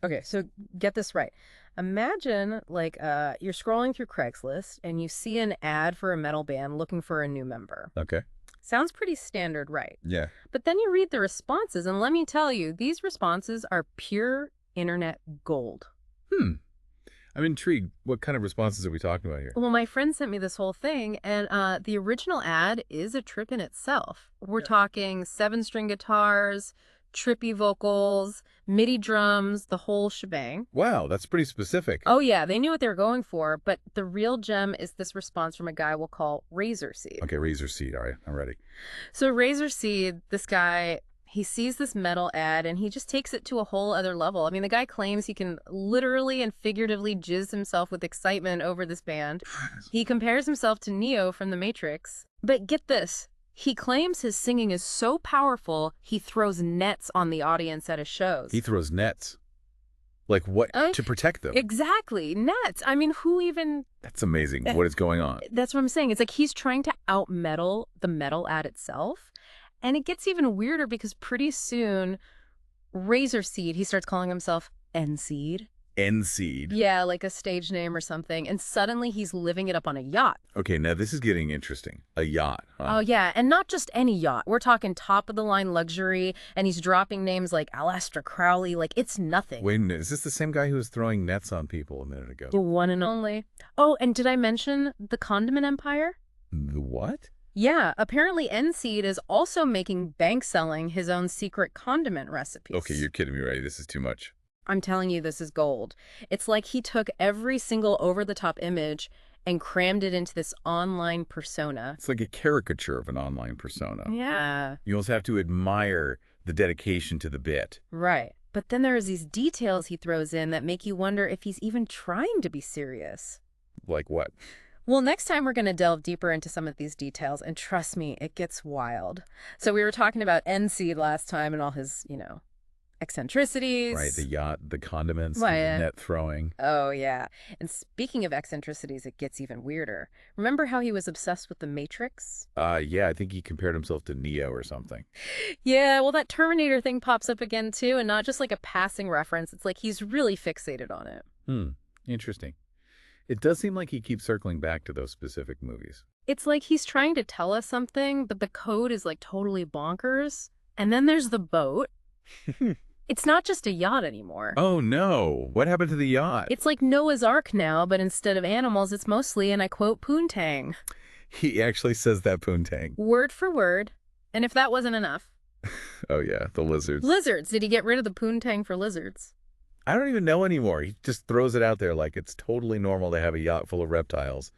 Okay, so get this right. Imagine like you're scrolling through Craigslist and you see an ad for a metal band looking for a new member. Okay. Sounds pretty standard, right? Yeah. But then you read the responses, and let me tell you, these responses are pure internet gold. Hmm. I'm intrigued. What kind of responses are we talking about here? Well, my friend sent me this whole thing, and the original ad is a trip in itself. We're Yeah. talking seven-string guitars, trippy vocals, MIDI drums, the whole shebang. Wow, that's pretty specific. Oh, yeah, they knew what they were going for, but the real gem is this response from a guy we'll call Razorseed. Okay, Razorseed. All right, I'm ready. So Razorseed, this guy, he sees this metal ad and he just takes it to a whole other level. I mean, the guy claims he can literally and figuratively jizz himself with excitement over this band. He compares himself to Neo from The Matrix. But get this. He claims his singing is so powerful, he throws nets on the audience at his shows. He throws nets. Like what? To protect them. Exactly. Nets. I mean, who even... That's amazing. What is going on? That's what I'm saying. It's like he's trying to out-metal the metal ad itself. And it gets even weirder because pretty soon, Razorseed, he starts calling himself N-Seed. N-Seed. Yeah, like a stage name or something. And suddenly he's living it up on a yacht. Okay, now this is getting interesting. A yacht. Huh? Oh, yeah. And not just any yacht. We're talking top-of-the-line luxury. And he's dropping names like Aleister Crowley. Like, it's nothing. Wait a minute. Is this the same guy who was throwing nets on people a minute ago? The one and only. Oh, and did I mention the condiment empire? The what? Yeah, apparently N-Seed is also making bank selling his own secret condiment recipes. Okay, you're kidding me, right? This is too much. I'm telling you, this is gold. It's like he took every single over-the-top image and crammed it into this online persona. It's like a caricature of an online persona. Yeah. You also have to admire the dedication to the bit. Right. But then there's these details he throws in that make you wonder if he's even trying to be serious. Like what? Well, next time we're going to delve deeper into some of these details, and trust me, it gets wild. So we were talking about N-Seed last time and all his, eccentricities. Right, the yacht, the condiments, Why, the net throwing. Oh, yeah. And speaking of eccentricities, it gets even weirder. Remember how he was obsessed with The Matrix? Yeah, I think he compared himself to Neo or something. Yeah, well, that Terminator thing pops up again, too, and not just like a passing reference. It's like he's really fixated on it. Interesting. It does seem like he keeps circling back to those specific movies. It's like he's trying to tell us something, but the code is like totally bonkers. And then there's the boat. It's not just a yacht anymore. Oh, no. What happened to the yacht? It's like Noah's Ark now, but instead of animals, it's mostly, and I quote, poontang. He actually says that poontang. Word for word. And if that wasn't enough. Oh, yeah, the lizards. Lizards. Did he get rid of the poontang for lizards? I don't even know anymore. He just throws it out there like it's totally normal to have a yacht full of reptiles.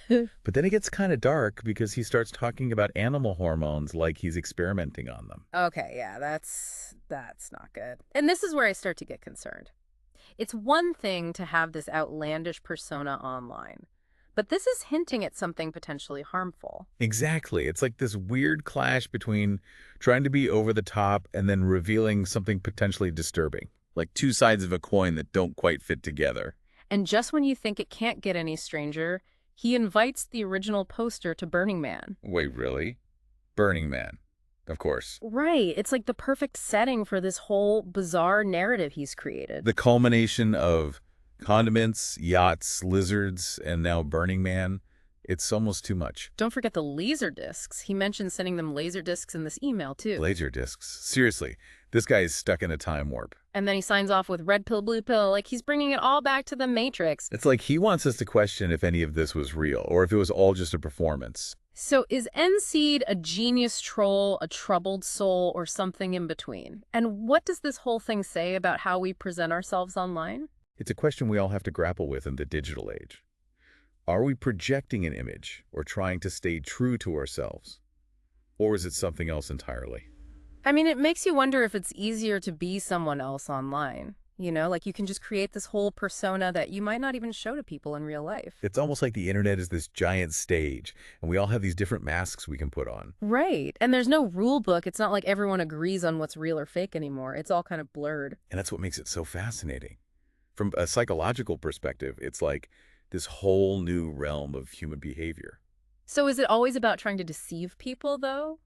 But then it gets kind of dark because he starts talking about animal hormones like he's experimenting on them. Okay, yeah, that's not good. And this is where I start to get concerned. It's one thing to have this outlandish persona online, but this is hinting at something potentially harmful. Exactly. It's like this weird clash between trying to be over the top and then revealing something potentially disturbing. Like two sides of a coin that don't quite fit together. And just when you think it can't get any stranger, he invites the original poster to Burning Man. Wait, really? Burning Man. Of course. Right. It's like the perfect setting for this whole bizarre narrative he's created. The culmination of condiments, yachts, lizards, and now Burning Man. It's almost too much. Don't forget the laser discs. He mentioned sending them laser discs in this email, too. Laser discs. Seriously, this guy is stuck in a time warp. And then he signs off with red pill, blue pill, like he's bringing it all back to the Matrix. It's like he wants us to question if any of this was real, or if it was all just a performance. So is N-Seed a genius troll, a troubled soul, or something in between? And what does this whole thing say about how we present ourselves online? It's a question we all have to grapple with in the digital age. Are we projecting an image or trying to stay true to ourselves? Or is it something else entirely? I mean, it makes you wonder if it's easier to be someone else online. Like you can just create this whole persona that you might not even show to people in real life. It's almost like the internet is this giant stage, and we all have these different masks we can put on. Right. And there's no rule book. It's not like everyone agrees on what's real or fake anymore. It's all kind of blurred. And that's what makes it so fascinating. From a psychological perspective, it's like this whole new realm of human behavior. So is it always about trying to deceive people, though?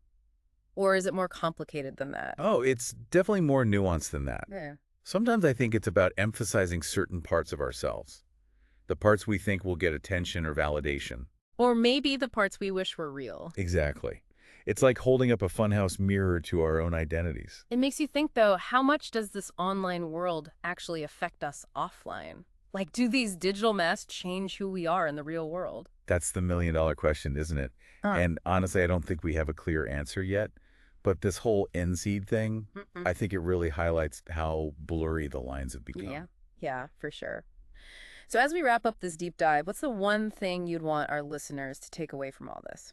Or is it more complicated than that? Oh, it's definitely more nuanced than that. Yeah. Sometimes I think it's about emphasizing certain parts of ourselves, the parts we think will get attention or validation. Or maybe the parts we wish were real. Exactly. It's like holding up a funhouse mirror to our own identities. It makes you think, though, how much does this online world actually affect us offline? Like, do these digital masks change who we are in the real world? That's the million-dollar question, isn't it? Huh. And honestly, I don't think we have a clear answer yet. But this whole NSEED thing, Mm-mm. I think it really highlights how blurry the lines have Yeah, become. yeah, for sure. So as we wrap up this deep dive, what's the one thing you'd want our listeners to take away from all this?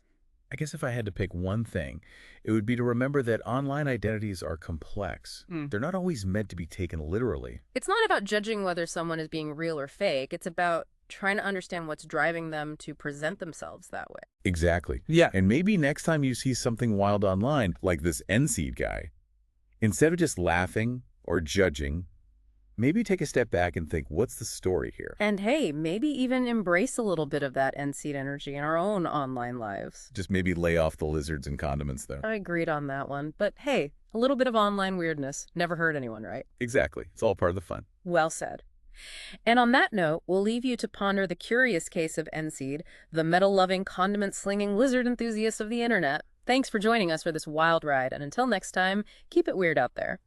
I guess if I had to pick one thing, it would be to remember that online identities are complex. Mm. They're not always meant to be taken literally. It's not about judging whether someone is being real or fake. It's about trying to understand what's driving them to present themselves that way. Exactly. Yeah. And maybe next time you see something wild online, like this NSEED guy, instead of just laughing or judging, maybe take a step back and think, what's the story here? And hey, maybe even embrace a little bit of that end seed energy in our own online lives. Just maybe lay off the lizards and condiments there. I agreed on that one. But hey, a little bit of online weirdness never hurt anyone, right? Exactly. It's all part of the fun. Well said. And on that note, we'll leave you to ponder the curious case of Enseed, the metal-loving, condiment-slinging lizard enthusiast of the internet. Thanks for joining us for this wild ride, and until next time, keep it weird out there.